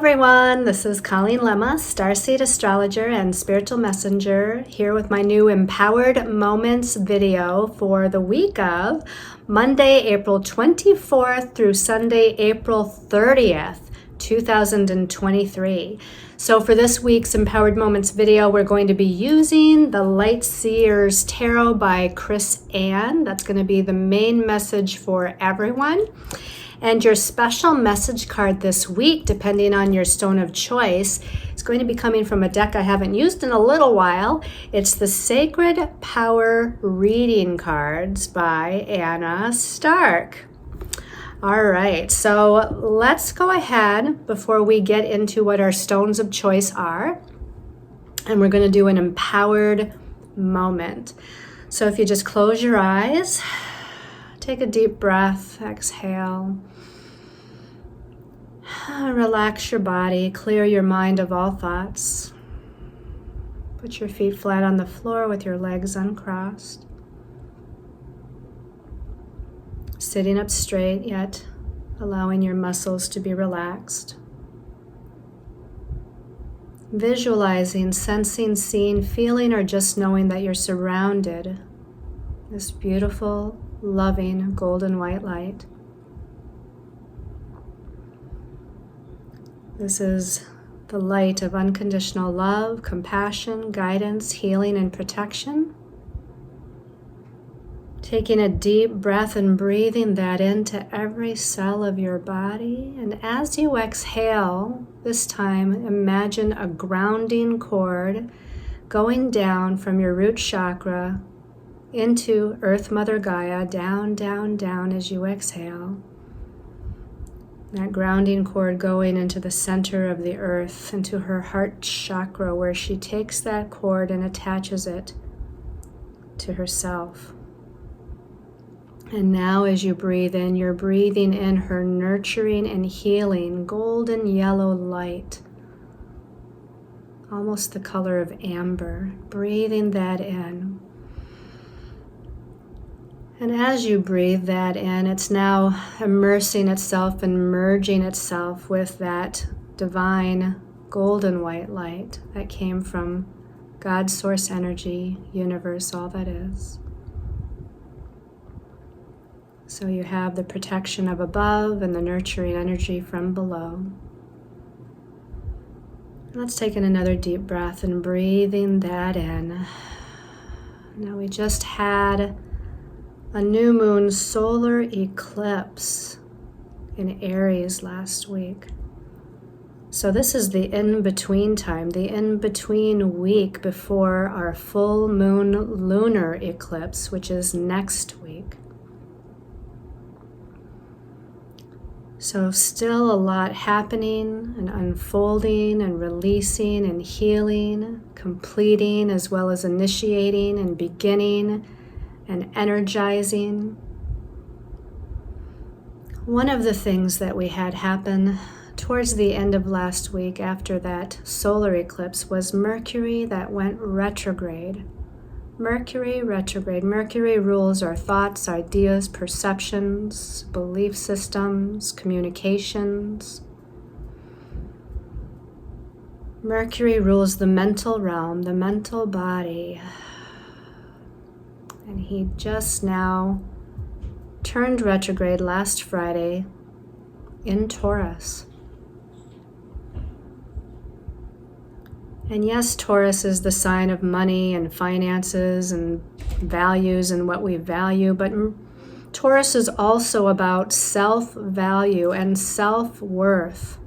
everyone, this is Colleen Lemma, Starseed Astrologer and Spiritual Messenger, here with my new Empowered Moments video for the week of Monday, April 24th through Sunday, April 30th, 2023. So for this week's Empowered Moments video, we're going to be using the Light Seers Tarot by Chris Ann. That's going to be the main message for everyone. And your special message card this week, depending on your stone of choice, is going to be coming from a deck I haven't used in a little while. It's the Sacred Power Reading Cards by Anna Stark. All right, so let's go ahead before we get into what our stones of choice are. And we're going to do an empowered moment. So if you just close your eyes, take a deep breath, exhale. Relax your body, clear your mind of all thoughts. Put your feet flat on the floor with your legs uncrossed. Sitting up straight, yet allowing your muscles to be relaxed. Visualizing, sensing, seeing, feeling, or just knowing that you're surrounded. This beautiful, loving golden white light. This is the light of unconditional love, compassion, guidance, healing, and protection. Taking a deep breath and breathing that into every cell of your body. And as you exhale, this time imagine a grounding cord going down from your root chakra into Earth Mother Gaia, down, down, down as you exhale. That grounding cord going into the center of the earth, into her heart chakra, where she takes that cord and attaches it to herself. And now as you breathe in, you're breathing in her nurturing and healing golden yellow light, almost the color of amber, breathing that in. And as you breathe that in, it's now immersing itself and merging itself with that divine golden white light that came from God's source energy, universe, all that is. So you have the protection of above and the nurturing energy from below. Let's take in another deep breath and breathing that in. Now we just had a new moon solar eclipse in Aries last week. So this is the in-between time, the in-between week before our full moon lunar eclipse, which is next week. So still a lot happening and unfolding and releasing and healing, completing as well as initiating and beginning and energizing. One of the things that we had happen towards the end of last week after that solar eclipse was Mercury that went retrograde. Mercury retrograde. Mercury rules our thoughts, ideas, perceptions, belief systems, communications. Mercury rules the mental realm, the mental body. And he just now turned retrograde last Friday in Taurus. And yes, Taurus is the sign of money and finances and values and what we value, but Taurus is also about self-value and self-worth.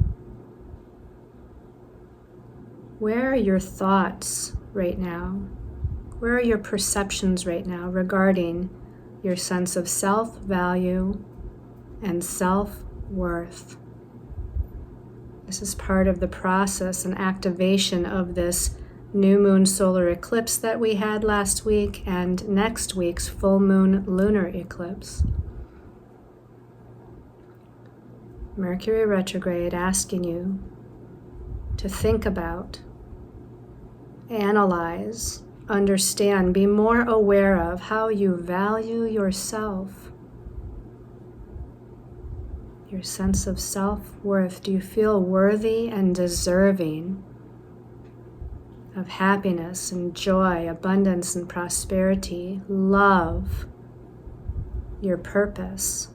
Where are your thoughts right now? Where are your perceptions right now regarding your sense of self-value and self-worth? This is part of the process and activation of this new moon solar eclipse that we had last week and next week's full moon lunar eclipse. Mercury retrograde asking you to think about, analyze, understand, be more aware of how you value yourself, your sense of self-worth. Do you feel worthy and deserving of happiness and joy, abundance and prosperity, love, your purpose?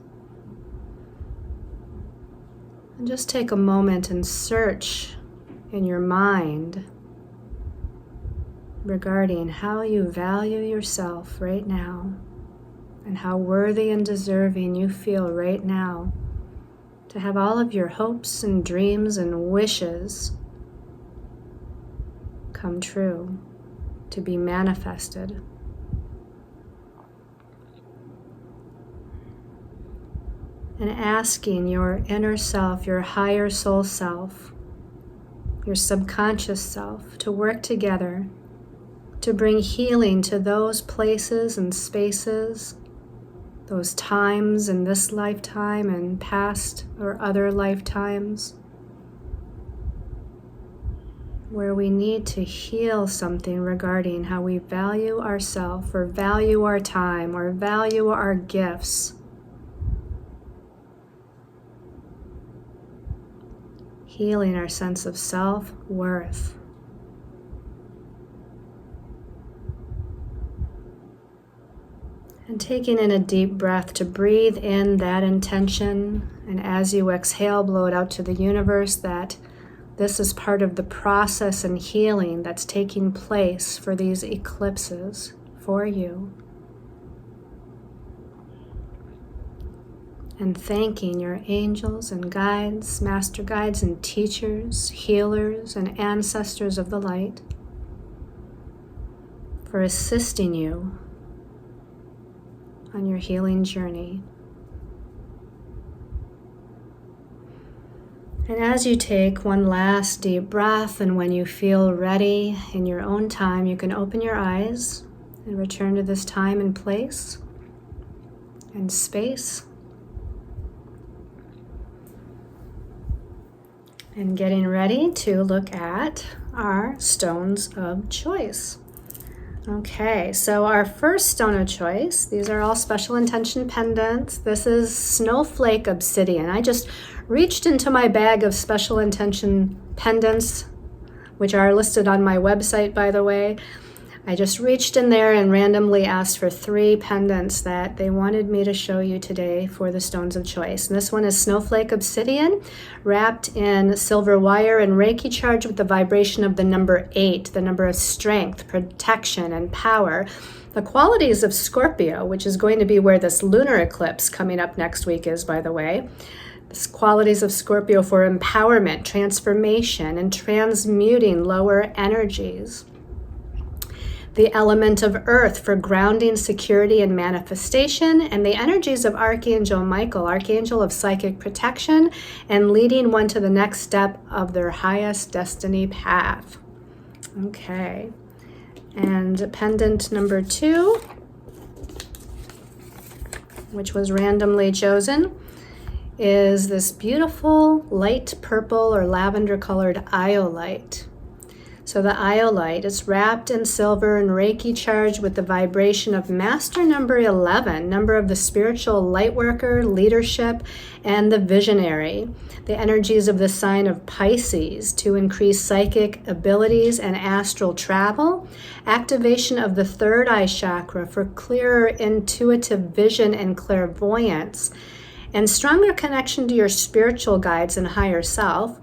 And just take a moment and search in your mind regarding how you value yourself right now and how worthy and deserving you feel right now to have all of your hopes and dreams and wishes come true, to be manifested. And asking your inner self, your higher soul self, your subconscious self to work together to bring healing to those places and spaces, those times in this lifetime and past or other lifetimes, where we need to heal something regarding how we value ourselves or value our time or value our gifts. Healing our sense of self-worth. And taking in a deep breath to breathe in that intention, and as you exhale, blow it out to the universe that this is part of the process and healing that's taking place for these eclipses for you. And thanking your angels and guides, master guides and teachers, healers and ancestors of the light for assisting you on your healing journey. And as you take one last deep breath, and when you feel ready in your own time, you can open your eyes and return to this time and place and space. And getting ready to look at our stones of choice. Okay, so our first stone of choice, these are all special intention pendants. This is Snowflake Obsidian. I just reached into my bag of special intention pendants, which are listed on my website, by the way. I just reached in there and randomly asked for 3 pendants that they wanted me to show you today for the stones of choice. And this one is Snowflake Obsidian, wrapped in silver wire and Reiki charged with the vibration of the number 8, the number of strength, protection, and power. The qualities of Scorpio, which is going to be where this lunar eclipse coming up next week is, by the way. The qualities of Scorpio for empowerment, transformation, and transmuting lower energies. The element of earth for grounding, security, and manifestation, and the energies of Archangel Michael, Archangel of psychic protection, and leading one to the next step of their highest destiny path. Okay, and pendant number 2, which was randomly chosen, is this beautiful light purple or lavender colored iolite. So the iolite is wrapped in silver and Reiki charged with the vibration of master number 11, number of the spiritual light worker, leadership, and the visionary. The energies of the sign of Pisces to increase psychic abilities and astral travel. Activation of the third eye chakra for clearer intuitive vision and clairvoyance. And stronger connection to your spiritual guides and higher self,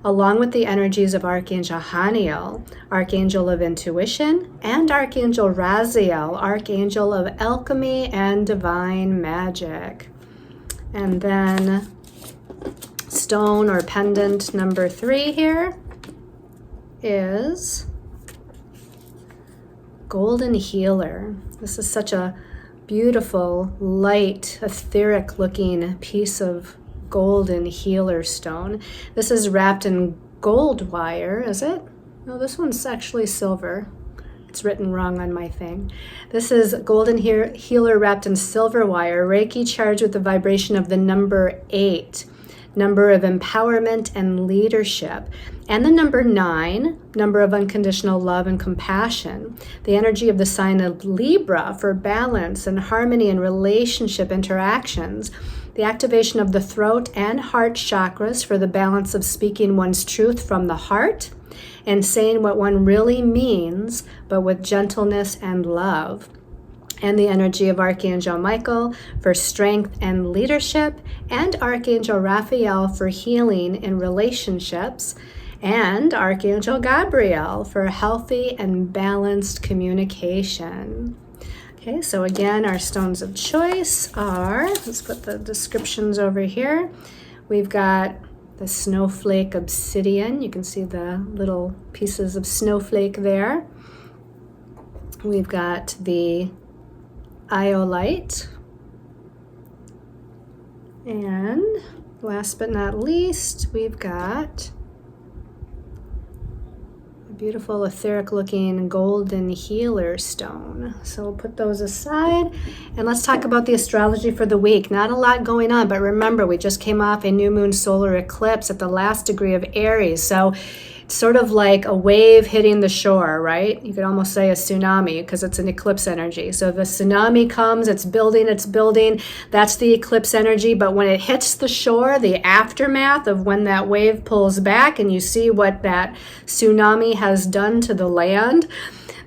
along with the energies of Archangel Haniel, Archangel of Intuition, and Archangel Raziel, Archangel of Alchemy and Divine Magic. And then stone or pendant number 3 here is Golden Healer. This is such a beautiful, light, etheric looking piece of golden healer stone. This is wrapped in gold wire, is it? No, this one's actually silver. It's written wrong on my thing. This is golden healer wrapped in silver wire, Reiki charged with the vibration of the number 8, number of empowerment and leadership, and the number 9, number of unconditional love and compassion. The energy of the sign of Libra for balance and harmony in relationship interactions. the activation of the throat and heart chakras for the balance of speaking one's truth from the heart and saying what one really means, but with gentleness and love. And the energy of Archangel Michael for strength and leadership, and Archangel Raphael for healing in relationships, and Archangel Gabriel for healthy and balanced communication. Okay, so again, our stones of choice are, let's put the descriptions over here. We've got the snowflake obsidian. You can see the little pieces of snowflake there. We've got the iolite. And last but not least, we've got beautiful etheric looking golden healer stone. So we'll put those aside and let's talk about the astrology for the week. Not a lot going on, but remember, we just came off a new moon solar eclipse at the last degree of Aries. So it's sort of like a wave hitting the shore, right? You could almost say a tsunami because it's an eclipse energy. So the tsunami comes, it's building. That's the eclipse energy. But when it hits the shore, the aftermath of when that wave pulls back and you see what that tsunami has done to the land,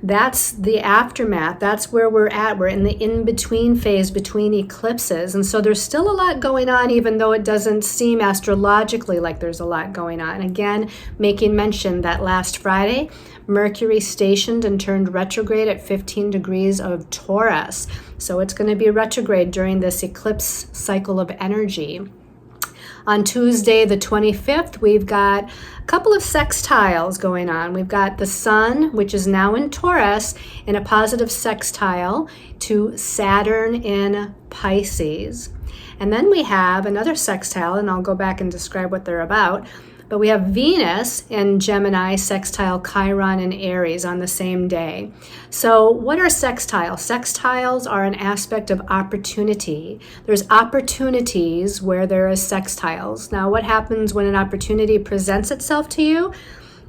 that's the aftermath. That's where we're at. We're in the in-between phase between eclipses. And so there's still a lot going on, even though it doesn't seem astrologically like there's a lot going on. Again, making mention that last Friday, Mercury stationed and turned retrograde at 15 degrees of Taurus. So it's going to be retrograde during this eclipse cycle of energy. On Tuesday, the 25th, we've got a couple of sextiles going on. We've got the Sun, which is now in Taurus, in a positive sextile to Saturn in Pisces. And then we have another sextile, and I'll go back and describe what they're about. But we have Venus in Gemini, sextile Chiron and Aries on the same day. So what are sextiles? Sextiles are an aspect of opportunity. There's opportunities where there is sextiles. Now, what happens when an opportunity presents itself to you?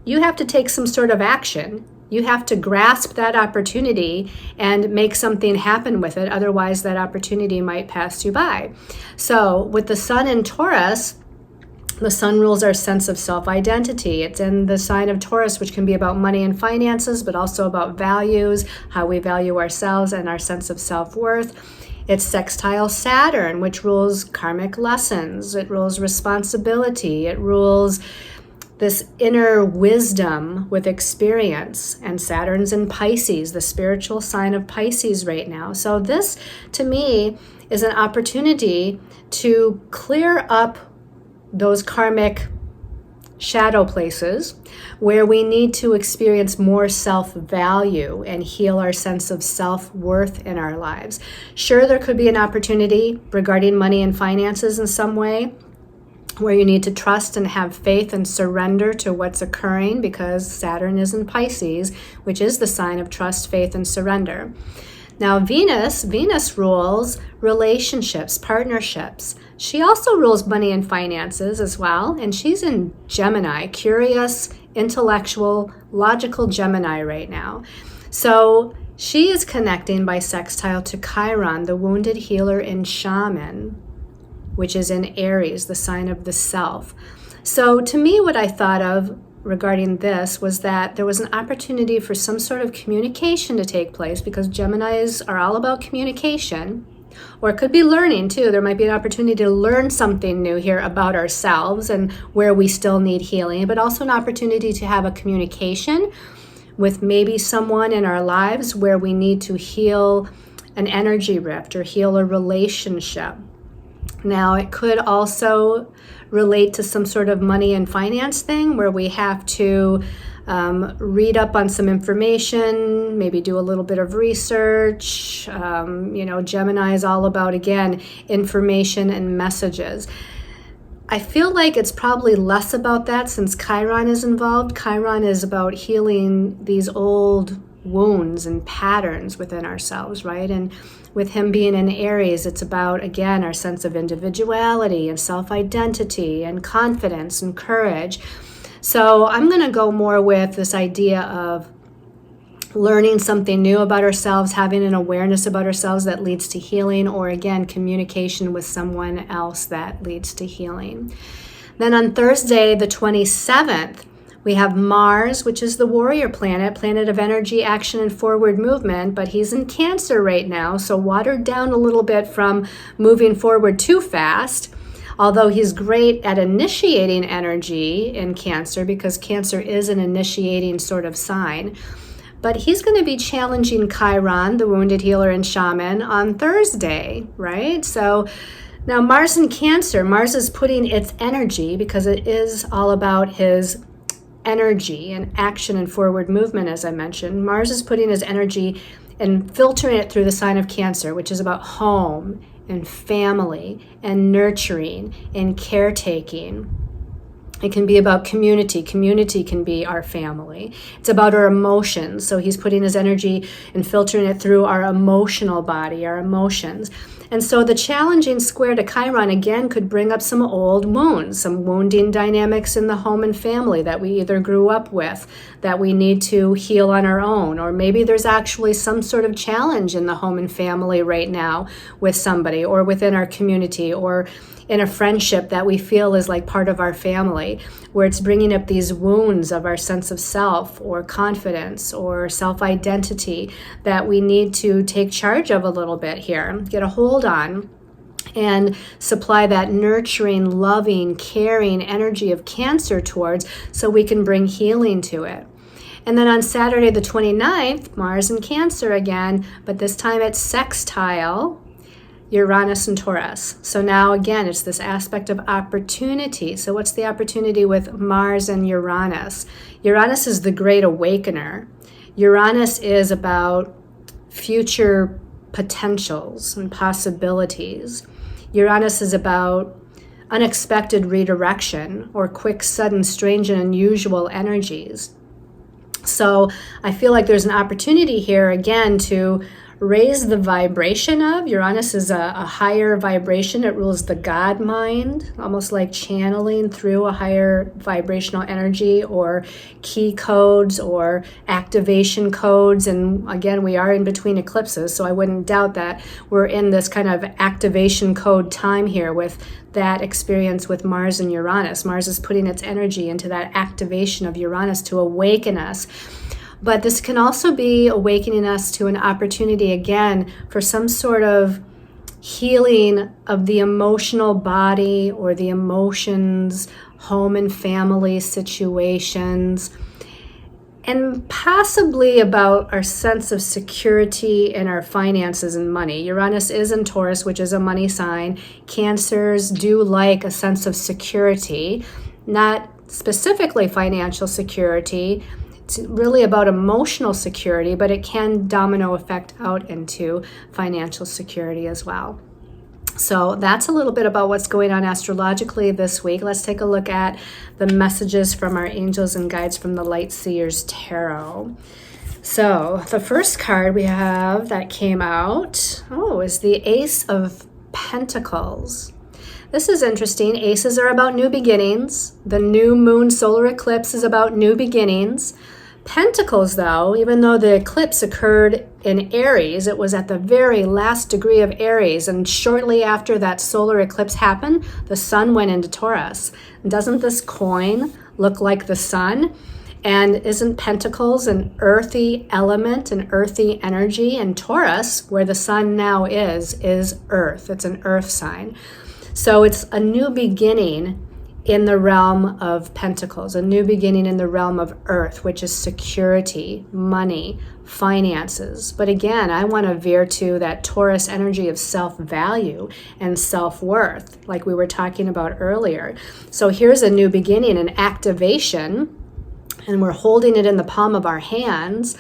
You have to take some sort of action. You have to grasp that opportunity and make something happen with it. Otherwise, that opportunity might pass you by. So with the Sun in Taurus, the Sun rules our sense of self-identity. It's in the sign of Taurus, which can be about money and finances, but also about values, how we value ourselves and our sense of self-worth. It's sextile Saturn, which rules karmic lessons. It rules responsibility. It rules this inner wisdom with experience. And Saturn's in Pisces, the spiritual sign of Pisces right now. So this, to me, is an opportunity to clear up those karmic shadow places where we need to experience more self-value and heal our sense of self-worth in our lives. Sure, there could be an opportunity regarding money and finances in some way where you need to trust and have faith and surrender to what's occurring because Saturn is in Pisces, which is the sign of trust, faith, and surrender. Now, Venus rules relationships, partnerships. She also rules money and finances as well, and she's in Gemini, curious, intellectual, logical Gemini right now. So she is connecting by sextile to Chiron, the wounded healer and shaman, which is in Aries, the sign of the self. So to me, what I thought of regarding this was that there was an opportunity for some sort of communication to take place because Geminis are all about communication, or it could be learning too. There might be an opportunity to learn something new here about ourselves and where we still need healing, but also an opportunity to have a communication with maybe someone in our lives where we need to heal an energy rift or heal a relationship. Now, it could also relate to some sort of money and finance thing where we have to read up on some information, maybe do a little bit of research. Gemini is all about, again, information and messages. I feel like it's probably less about that since Chiron is involved. Chiron is about healing these old wounds and patterns within ourselves, right? And with him being in Aries, it's about, again, our sense of individuality and self-identity and confidence and courage. So I'm going to go more with this idea of learning something new about ourselves, having an awareness about ourselves that leads to healing, or again, communication with someone else that leads to healing. Then on Thursday, the 27th, we have Mars, which is the warrior planet, planet of energy, action, and forward movement, but he's in Cancer right now, so watered down a little bit from moving forward too fast. Although he's great at initiating energy in Cancer, because Cancer is an initiating sort of sign. But he's going to be challenging Chiron, the wounded healer and shaman, on Thursday, right? So now Mars in Cancer, Mars is putting its energy, because it is all about his energy and action and forward movement, as I mentioned. Mars is putting his energy and filtering it through the sign of Cancer, which is about home and family and nurturing and caretaking. It can be about community. Community can be our family. It's about our emotions. So he's putting his energy and filtering it through our emotional body, our emotions. And so the challenging square to Chiron, again, could bring up some old wounds, some wounding dynamics in the home and family that we either grew up with, that we need to heal on our own, or maybe there's actually some sort of challenge in the home and family right now with somebody, or within our community, or in a friendship that we feel is like part of our family, where it's bringing up these wounds of our sense of self or confidence or self-identity that we need to take charge of a little bit here, get a hold on, and supply that nurturing, loving, caring energy of Cancer towards, so we can bring healing to it. And then on Saturday the 29th, Mars in Cancer again, but this time it's sextile Uranus and Taurus. So now again, it's this aspect of opportunity. So what's the opportunity with Mars and Uranus? Uranus is the great awakener. Uranus is about future potentials and possibilities. Uranus is about unexpected redirection or quick, sudden, strange, and unusual energies. So I feel like there's an opportunity here again to raise the vibration of. Uranus is a higher vibration. It rules the God mind, almost like channeling through a higher vibrational energy, or key codes or activation codes. And again, we are in between eclipses, so I wouldn't doubt that we're in this kind of activation code time here with that experience with Mars and Uranus. Mars is putting its energy into that activation of Uranus to awaken us. But this can also be awakening us to an opportunity again for some sort of healing of the emotional body or the emotions, home and family situations, and possibly about our sense of security in our finances and money. Uranus is in Taurus, which is a money sign. Cancers do like a sense of security, not specifically financial security. It's really about emotional security, but it can domino effect out into financial security as well. So that's a little bit about what's going on astrologically this week. Let's take a look at the messages from our angels and guides from the Light Seers Tarot. So the first card we have that came out, is the Ace of Pentacles. This is interesting. Aces are about new beginnings. The new moon solar eclipse is about new beginnings. Pentacles, though, even though the eclipse occurred in Aries, it was at the very last degree of Aries, and shortly after that solar eclipse happened, the sun went into Taurus. Doesn't this coin look like the sun? And isn't Pentacles an earthy element, an earthy energy? And Taurus, where the sun now is earth. It's an earth sign. So it's a new beginning in the realm of Pentacles, a new beginning in the realm of earth, which is security, money, finances. But again, I want to veer to that Taurus energy of self-value and self-worth, like we were talking about earlier. So here's a new beginning, an activation, and we're holding it in the palm of our hands,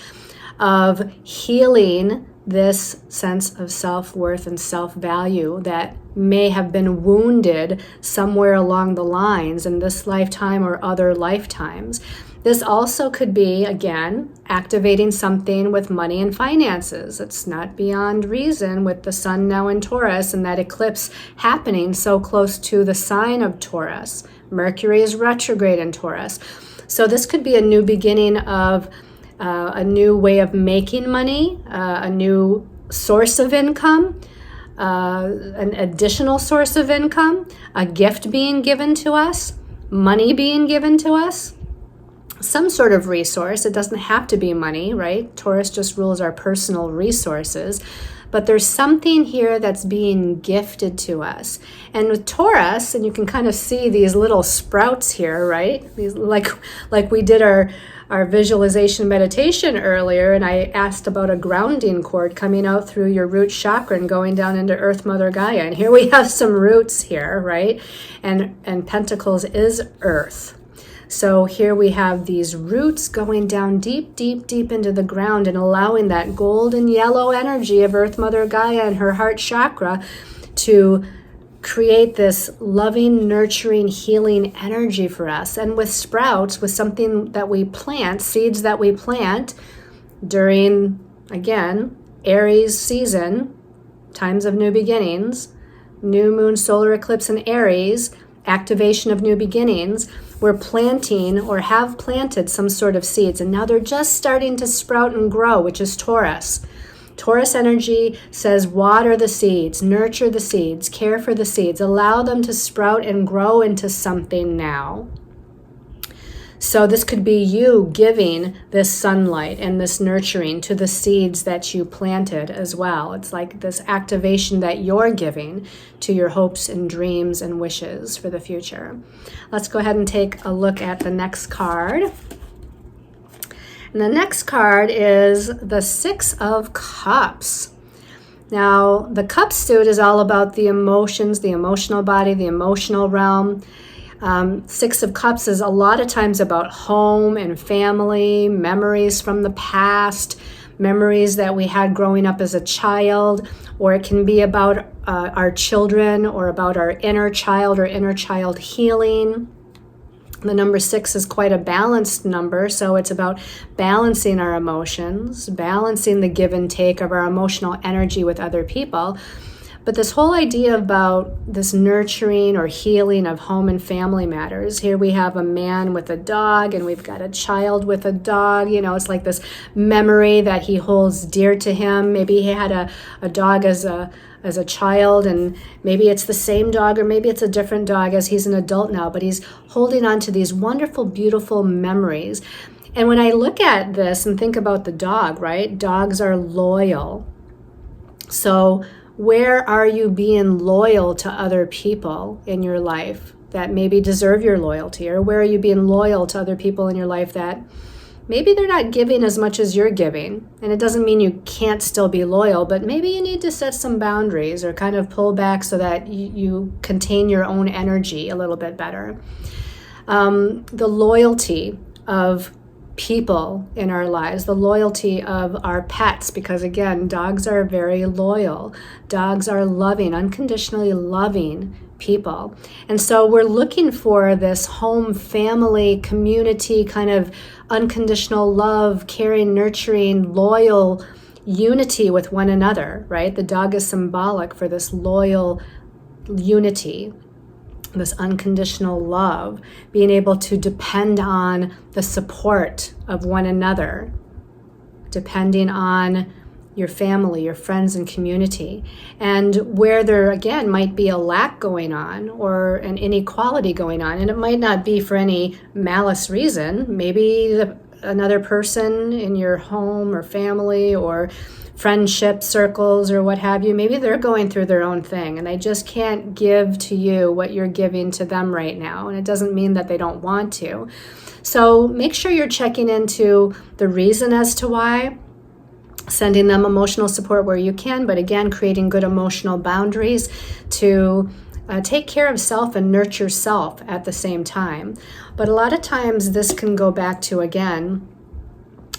of healing this sense of self-worth and self-value that may have been wounded somewhere along the lines in this lifetime or other lifetimes. This also could be, again, activating something with money and finances. It's not beyond reason with the sun now in Taurus and that eclipse happening so close to the sign of Taurus. Mercury is retrograde in Taurus. So this could be a new beginning of a new way of making money, a new source of income, an additional source of income, a gift being given to us, money being given to us, some sort of resource. It doesn't have to be money, right? Taurus just rules our personal resources. But there's something here that's being gifted to us. And with Taurus, and you can kind of see these little sprouts here, right? These, like we did our visualization meditation earlier, and I asked about a grounding cord coming out through your root chakra and going down into Earth Mother Gaia. And here we have some roots here, right? And Pentacles is Earth. So here we have these roots going down deep, deep, deep into the ground and allowing that golden yellow energy of Earth Mother Gaia and her heart chakra to create this loving, nurturing, healing energy for us. And with sprouts, with something that we plant, seeds that we plant during, again, Aries season, times of new beginnings, new moon, solar eclipse in Aries, activation of new beginnings, we're planting or have planted some sort of seeds, and now they're just starting to sprout and grow, which is Taurus. Taurus energy says water the seeds, nurture the seeds, care for the seeds, allow them to sprout and grow into something now. So this could be you giving this sunlight and this nurturing to the seeds that you planted as well. It's like this activation that you're giving to your hopes and dreams and wishes for the future. Let's go ahead and take a look at the next card. And the next card is the Six of Cups. Now, the Cup suit is all about the emotions, the emotional body, the emotional realm. Six of Cups is a lot of times about home and family, memories from the past, memories that we had growing up as a child, or it can be about our children or about our inner child or inner child healing. The number 6 is quite a balanced number, so it's about balancing our emotions, balancing the give and take of our emotional energy with other people. But this whole idea about this nurturing or healing of home and family matters. Here we have a man with a dog, and we've got a child with a dog. You know, it's like this memory that he holds dear to him. Maybe he had a dog as a child, and maybe it's the same dog, or maybe it's a different dog as he's an adult now, but he's holding on to these wonderful, beautiful memories. And when I look at this and think about the dog, right? Dogs are loyal. So where are you being loyal to other people in your life that maybe deserve your loyalty? Or where are you being loyal to other people in your life that maybe they're not giving as much as you're giving? And it doesn't mean you can't still be loyal, but maybe you need to set some boundaries or kind of pull back so that you contain your own energy a little bit better. The loyalty of people in our lives, the loyalty of our pets, because again, dogs are very loyal. Dogs are loving, unconditionally loving people. And so we're looking for this home, family, community kind of unconditional love, caring, nurturing, loyal unity with one another, right? The dog is symbolic for this loyal unity, this unconditional love, being able to depend on the support of one another, depending on your family, your friends and community. And where there, again, might be a lack going on or an inequality going on, and it might not be for any malice reason. Maybe another person in your home or family or friendship circles or what have you, maybe they're going through their own thing and they just can't give to you what you're giving to them right now. And it doesn't mean that they don't want to. So make sure you're checking into the reason as to why, sending them emotional support where you can, but again, creating good emotional boundaries to take care of self and nurture self at the same time. But a lot of times this can go back to, again,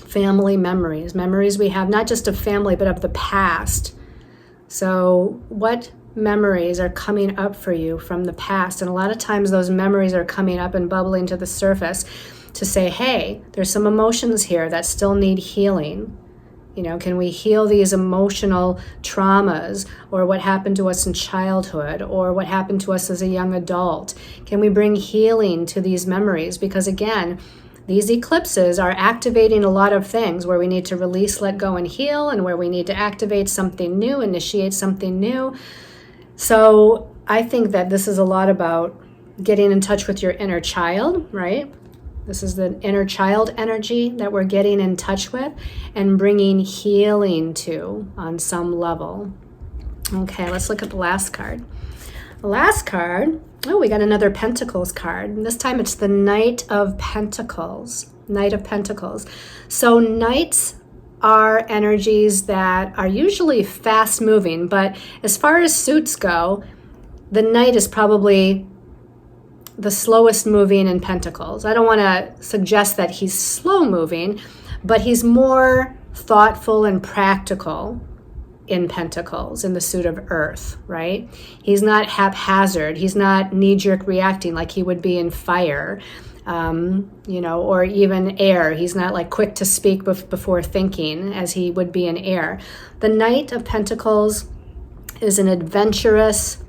family memories we have, not just of family, but of the past. So what memories are coming up for you from the past? And a lot of times those memories are coming up and bubbling to the surface to say, hey, there's some emotions here that still need healing. You know, can we heal these emotional traumas, or what happened to us in childhood, or what happened to us as a young adult? Can we bring healing to these memories? Because again, These eclipses are activating a lot of things where we need to release, let go, and heal, and where we need to activate something new, initiate something new. So I think that this is a lot about getting in touch with your inner child, right? This is the inner child energy that we're getting in touch with and bringing healing to on some level. Okay, let's look at the last card. The last card, oh, we got another Pentacles card. And this time it's the Knight of Pentacles. Knight of Pentacles. So knights are energies that are usually fast moving, but as far as suits go, the Knight is probably the slowest moving in Pentacles. I don't want to suggest that he's slow moving, but he's more thoughtful and practical in Pentacles, in the suit of Earth, right? He's not haphazard. He's not knee-jerk reacting like he would be in fire, or even air. He's not like quick to speak before thinking as he would be in air. The Knight of Pentacles is an adventurous,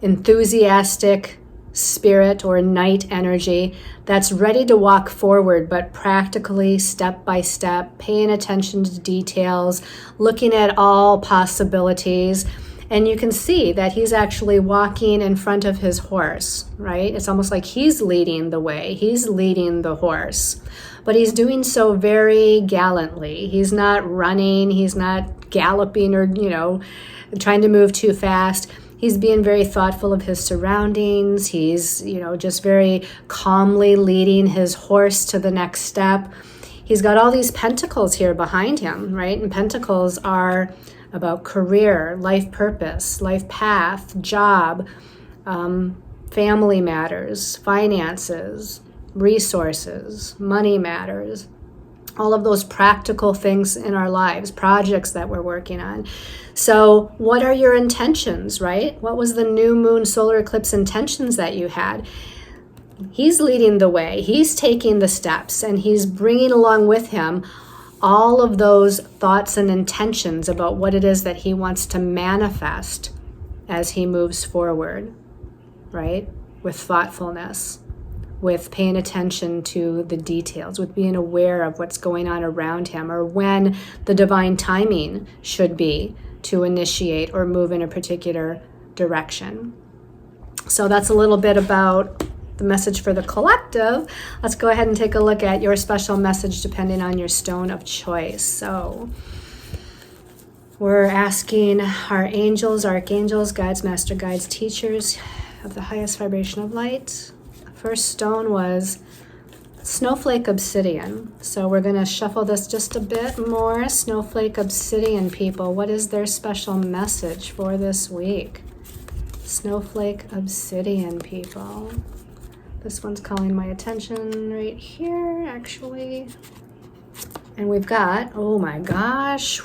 enthusiastic spirit or knight energy that's ready to walk forward, but practically, step by step, paying attention to details, looking at all possibilities. And you can see that he's actually walking in front of his horse, right? It's almost like he's leading the way. He's leading the horse, but he's doing so very gallantly. He's not running. He's not galloping or, trying to move too fast. He's being very thoughtful of his surroundings. He's, just very calmly leading his horse to the next step. He's got all these pentacles here behind him, right? And pentacles are about career, life purpose, life path, job, family matters, finances, resources, money matters. All of those practical things in our lives, projects that we're working on. So what are your intentions, right? What was the new moon solar eclipse intentions that you had? He's leading the way. He's taking the steps, and he's bringing along with him all of those thoughts and intentions about what it is that he wants to manifest as he moves forward, right? With thoughtfulness, with paying attention to the details, with being aware of what's going on around him, or when the divine timing should be to initiate or move in a particular direction. So that's a little bit about the message for the collective. Let's go ahead and take a look at your special message depending on your stone of choice. So we're asking our angels, archangels, guides, master guides, teachers of the highest vibration of light. First stone was Snowflake Obsidian. So we're going to shuffle this just a bit more. Snowflake Obsidian people, what is their special message for this week? Snowflake Obsidian people. This one's calling my attention right here, actually. And we've got, oh my gosh,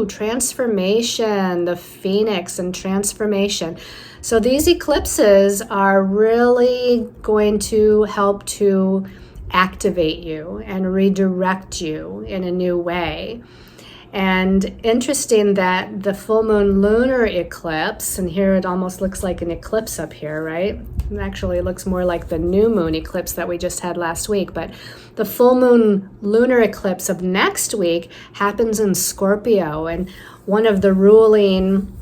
transformation, the Phoenix and transformation. So these eclipses are really going to help to activate you and redirect you in a new way. And interesting that the full moon lunar eclipse, and here it almost looks like an eclipse up here, right? It actually looks more like the new moon eclipse that we just had last week. But the full moon lunar eclipse of next week happens in Scorpio. And one of the ruling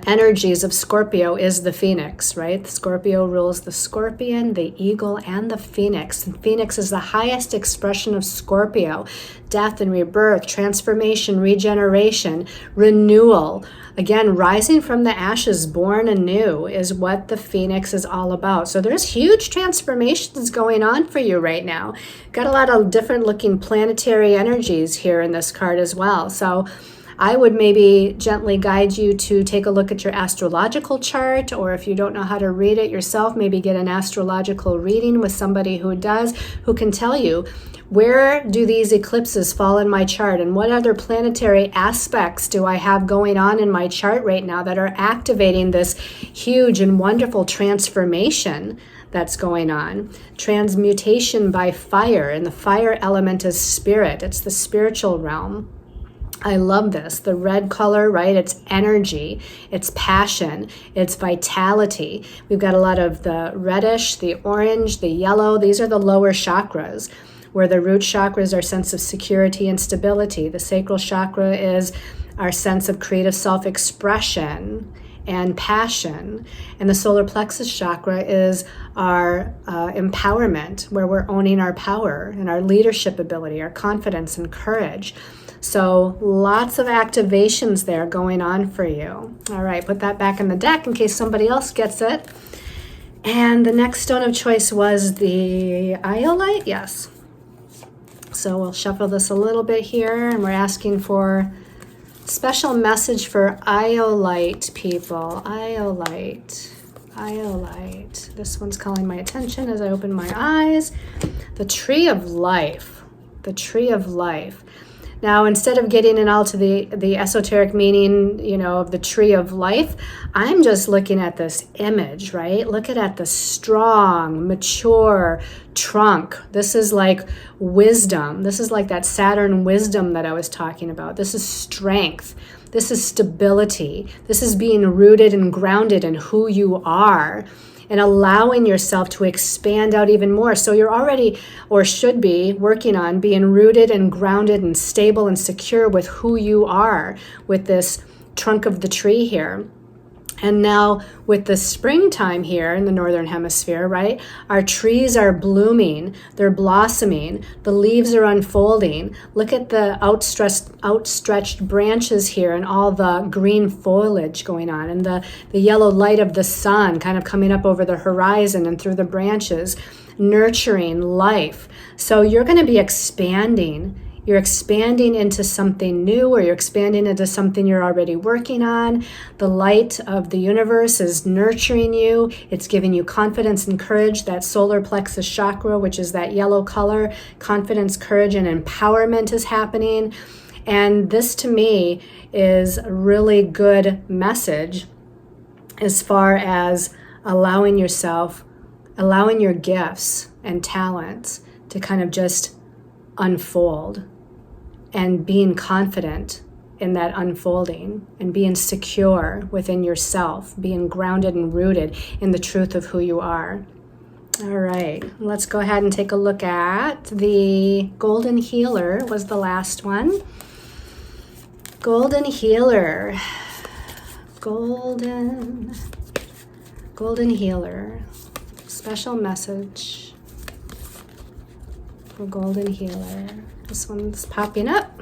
energies of Scorpio is the Phoenix, right? Scorpio rules the scorpion, the eagle, and the Phoenix. And Phoenix is the highest expression of Scorpio. Death and rebirth, transformation, regeneration, renewal. Again, rising from the ashes, born anew is what the Phoenix is all about. So there's huge transformations going on for you right now. Got a lot of different looking planetary energies here in this card as well. So I would maybe gently guide you to take a look at your astrological chart, or if you don't know how to read it yourself, maybe get an astrological reading with somebody who does, who can tell you, where do these eclipses fall in my chart, and what other planetary aspects do I have going on in my chart right now that are activating this huge and wonderful transformation that's going on. Transmutation by fire, and the fire element is spirit. It's the spiritual realm. I love this. The red color, right? It's energy, it's passion, it's vitality. We've got a lot of the reddish, the orange, the yellow. These are the lower chakras, where the root chakra is our sense of security and stability. The sacral chakra is our sense of creative self-expression and passion. And the solar plexus chakra is our empowerment, where we're owning our power and our leadership ability, our confidence and courage. So lots of activations there going on for you. All right, put that back in the deck in case somebody else gets it. And the next stone of choice was the iolite, yes. So we'll shuffle this a little bit here, and we're asking for special message for iolite people. Iolite. This one's calling my attention as I open my eyes. The tree of life. The tree of life. Now, instead of getting in all to the esoteric meaning, of the tree of life, I'm just looking at this image, right? Look at the strong, mature trunk. This is like wisdom. This is like that Saturn wisdom that I was talking about. This is strength. This is stability. This is being rooted and grounded in who you are, and allowing yourself to expand out even more. So you're already, or should be, working on being rooted and grounded and stable and secure with who you are with this trunk of the tree here. And now with the springtime here in the Northern Hemisphere, right? Our trees are blooming, they're blossoming, the leaves are unfolding. Look at the outstretched branches here and all the green foliage going on, and the yellow light of the sun kind of coming up over the horizon and through the branches, nurturing life. So you're going to be expanding. You're expanding into something new, or you're expanding into something you're already working on. The light of the universe is nurturing you. It's giving you confidence and courage. That solar plexus chakra, which is that yellow color, confidence, courage, and empowerment is happening. And this to me is a really good message as far as allowing your gifts and talents to kind of just unfold, and being confident in that unfolding, and being secure within yourself, being grounded and rooted in the truth of who you are. All right, let's go ahead and take a look at the golden healer. Was the last one. Golden healer. Golden healer. Special message for golden healer. This one's popping up.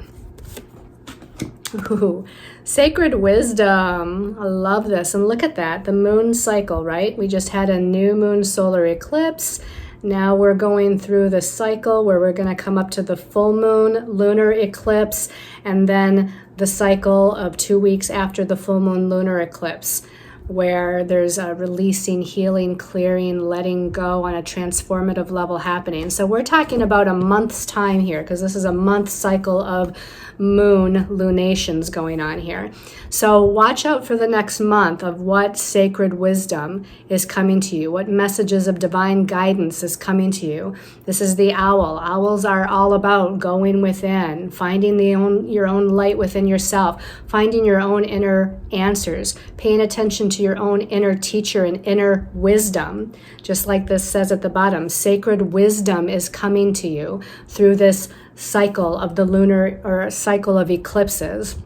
Ooh, sacred wisdom. I love this. And look at that, the moon cycle, right? We just had a new moon solar eclipse. Now we're going through the cycle where we're going to come up to the full moon lunar eclipse, and then the cycle of 2 weeks after the full moon lunar eclipse, where there's a releasing, healing, clearing, letting go on a transformative level happening. So we're talking about a month's time here, because this is a month cycle of moon lunations going on here. So watch out for the next month of what sacred wisdom is coming to you, what messages of divine guidance is coming to you. This is the owl. Owls are all about going within, finding your own light within yourself, finding your own inner answers, paying attention to your own inner teacher and inner wisdom. Just like this says at the bottom, sacred wisdom is coming to you through this cycle of the lunar, or cycle of eclipses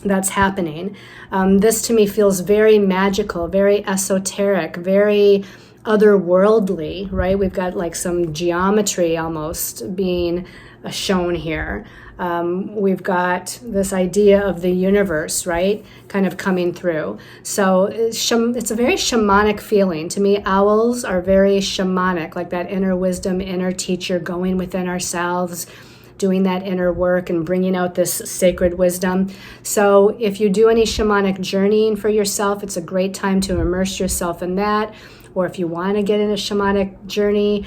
that's happening. This to me feels very magical, very esoteric, very otherworldly, right? We've got like some geometry almost being shown here. We've got this idea of the universe, right, kind of coming through. So it's a very shamanic feeling. To me, owls are very shamanic, like that inner wisdom, inner teacher, going within ourselves, doing that inner work and bringing out this sacred wisdom. So if you do any shamanic journeying for yourself, it's a great time to immerse yourself in that. Or if you want to get in a shamanic journey,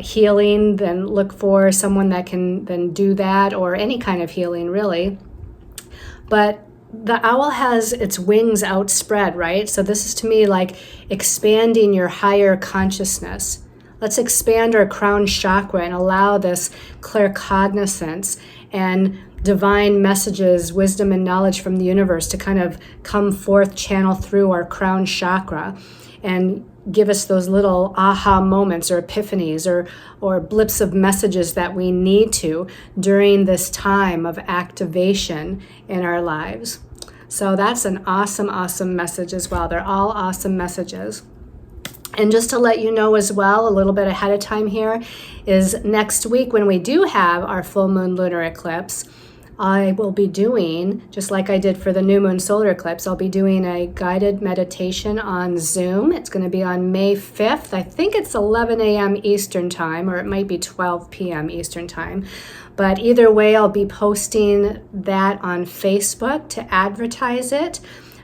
healing, then look for someone that can then do that, or any kind of healing really. But the owl has its wings outspread, right? So this is to me like expanding your higher consciousness. Let's expand our crown chakra and allow this claircognizance and divine messages, wisdom and knowledge from the universe to kind of come forth, channel through our crown chakra and give us those little aha moments or epiphanies or blips of messages that we need to during this time of activation in our lives. So that's an awesome, awesome message as well. They're all awesome messages. And just to let you know as well, a little bit ahead of time here, is next week when we do have our full moon lunar eclipse, I will be doing, just like I did for the new moon solar eclipse, I'll be doing a guided meditation on Zoom. It's going to be on May 5th. I think it's 11 a.m. Eastern time, or it might be 12 p.m. Eastern time. But either way, I'll be posting that on Facebook to advertise it.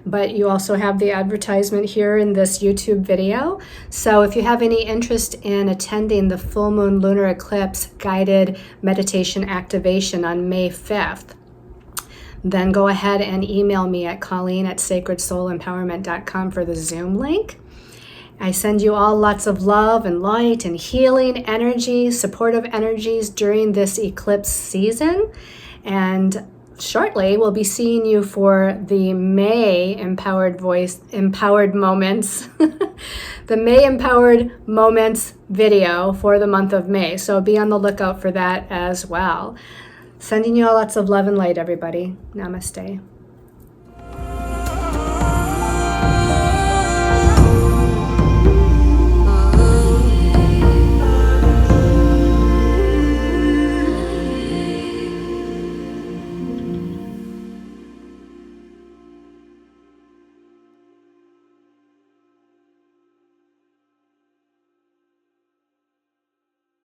But you also have the advertisement here in this YouTube video. So if you have any interest in attending the full moon lunar eclipse guided meditation activation on May 5th, then go ahead and email me at Colleen@sacredsoulempowerment.com for the Zoom link. I send you all lots of love and light and healing energy, supportive energies during this eclipse season. And shortly, we'll be seeing you for the May Empowered Moments, the May Empowered Moments video for the month of May. So be on the lookout for that as well. Sending you all lots of love and light, everybody. Namaste.